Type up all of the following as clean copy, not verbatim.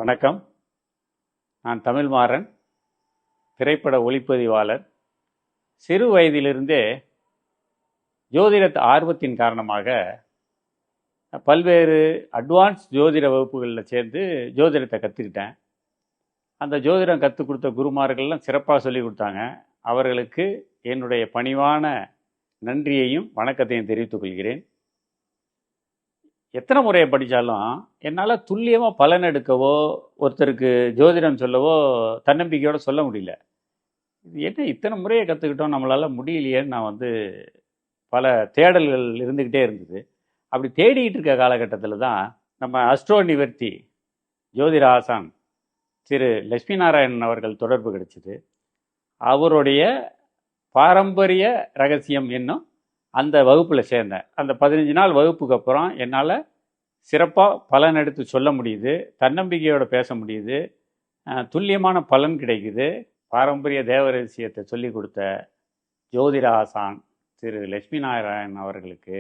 வணக்கம். நான் தமிழ்மாறன், திரைப்பட ஒளிப்பதிவாளர். சிறு வயதிலிருந்தே ஜோதிட ஆர்வத்தின் காரணமாக பல்வேறு அட்வான்ஸ் ஜோதிட வகுப்புகளில் சேர்ந்து ஜோதிடத்தை கற்றுக்கிட்டேன். அந்த ஜோதிடம் கற்றுக் கொடுத்த குருமார்கள்லாம் சிறப்பாக சொல்லி கொடுத்தாங்க. அவர்களுக்கு என்னுடைய பணிவான நன்றியையும் வணக்கத்தையும் தெரிவித்துக் கொள்கிறேன். எத்தனை முறையை படித்தாலும் என்னால் துல்லியமாக பலன் எடுக்கவோ ஒருத்தருக்கு ஜோதிடம் சொல்லவோ தன்னம்பிக்கையோடு சொல்ல முடியல. இது என்ன இத்தனை முறையை கற்றுக்கிட்டோம், நம்மளால் முடியலையேன்னு நான் பல தேடல்கள் இருந்துக்கிட்டே இருந்தது. அப்படி தேடிக்கிட்டு இருக்க காலகட்டத்தில் தான் நம்ம அஸ்ட்ரோ நிவர்த்தி ஜோதிட ஆசான் திரு லட்சுமி நாராயணன் அவர்கள் தொடர்பு கிடைச்சிது. அவருடைய பாரம்பரிய ரகசியம் என்னும் அந்த வகுப்பில் சேர்ந்தேன். அந்த 15 நாள் வகுப்புக்கு அப்புறம் என்னால் சிறப்பாக பலன் எடுத்து சொல்ல முடியுது, தன்னம்பிக்கையோடு பேச முடியுது, துல்லியமான பலன் கிடைக்குது. பாரம்பரிய தேவ ரகசியத்தை சொல்லி கொடுத்த ஜோதிட ஆசான் திரு லட்சுமி நாராயணன் அவர்களுக்கு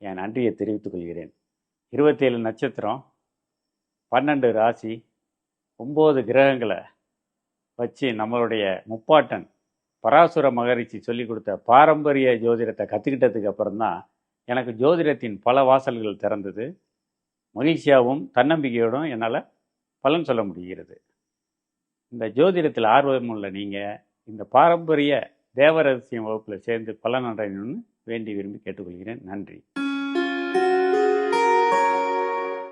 என் நன்றியை தெரிவித்துக் கொள்கிறேன். 27 நட்சத்திரம், 12 ராசி, 9 கிரகங்களை வச்சு நம்மளுடைய முப்பாட்டன் பராசுர மகரிஷி சொல்லி கொடுத்த பாரம்பரிய ஜோதிடத்தை கற்றுக்கிட்டதுக்கு அப்புறம்தான் எனக்கு ஜோதிடத்தின் பல வாசல்கள் திறந்தது. மகிழ்ச்சியாகவும் தன்னம்பிக்கையோடும் என்னால் பலன் சொல்ல முடிகிறது. இந்த ஜோதிடத்தில் ஆர்வமுள்ள நீங்கள் இந்த பாரம்பரிய தேவரகசியம் வகுப்பில் சேர்ந்து பலன் அடையணும்னு வேண்டி விரும்பி கேட்டுக்கொள்கிறேன். நன்றி.